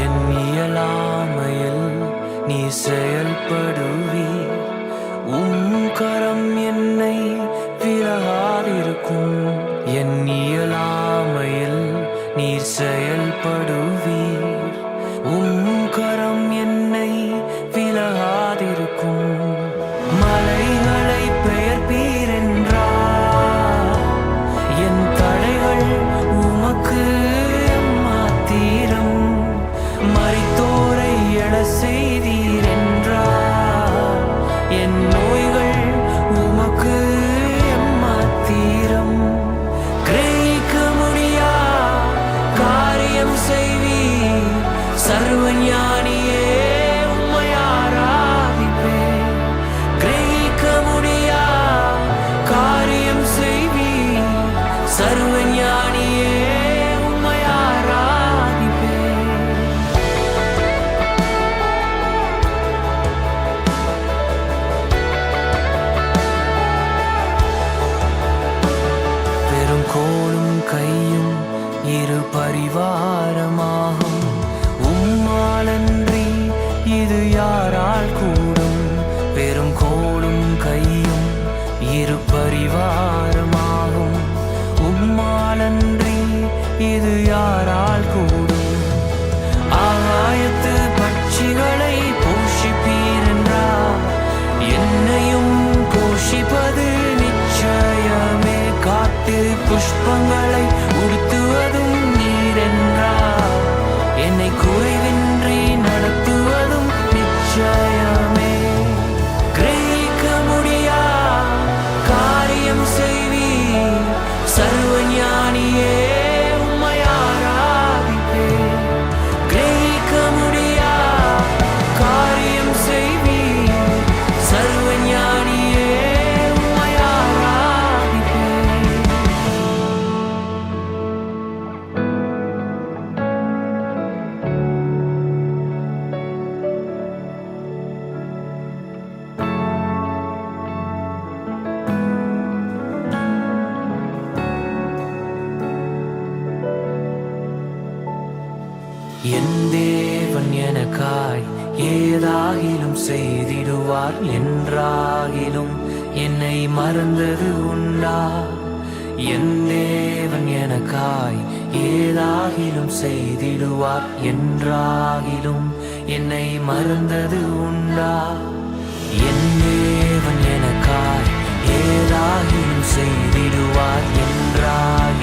என் இயலாமையில் நீ செயல்படுவீர். கரம் என்னை விலகாதிருக்கும். என் இயலாமையில் நீர் செயல்படுவீர். கரம் என்னை விலகாதிருக்கும். மலைகளை பெயர்ப்பீர் என்றார். என் தடைகள் உமக்கு மாத்திரம். மரித்தோரை எழ செய்தீர் என்றார். என் நோய்கள் உமக்கு மாத்திரம். கிரகிக்க முடியா காரியம் செய்வீர். சர்வஞானியே உம்மை ஆராதிப்பேன். கிரகிக்க முடியா காரியம் செய்வீர். சர்வஞானியே உம்மை ஆராதிப்பேன். பெரும் கோலும் கையும் இரு பரிவாரமாகும். உம்மாலன்றி இது யாரால் கூடும்? பெரும் கோலும் கையும் இரு பரிவாரமாகும். உம்மாலன்றி இது யாரால் கூடும்? ஆகாயத்து பட்சிகளை போஷிப்பீர் என்றார். என்னையும் போஷிப்பது நிச்சயமே. காட்டு புஷ்பங்களை உடுத்துவதும் நீர் என்றார். என்னை குறைவின்றி நடத்துவதும் நிச்சயமே. கிரகிக்க முடியா காரியம் செய்வீர். சர்வஞானியே உம்மை ஆராதிப்பேன். கிரகிக்க முடியா காரியம் செய்வீர். சர்வஞானியே உம்மை ஆராதிப்பேன். என் தேவன் எனக்காய் ஏதாகிலும் செய்திடுவார். என்றாகிலும் என்னை மறந்தது உண்டா? என் தேவன் எனக்காய் ஏதாகிலும் செய்திடுவார். என்றாகிலும் என்னை மறந்தது உண்டா? என் தேவன் எனக்காய் ஏதாகிலும் செய்திடுவார். என்றாகிலும்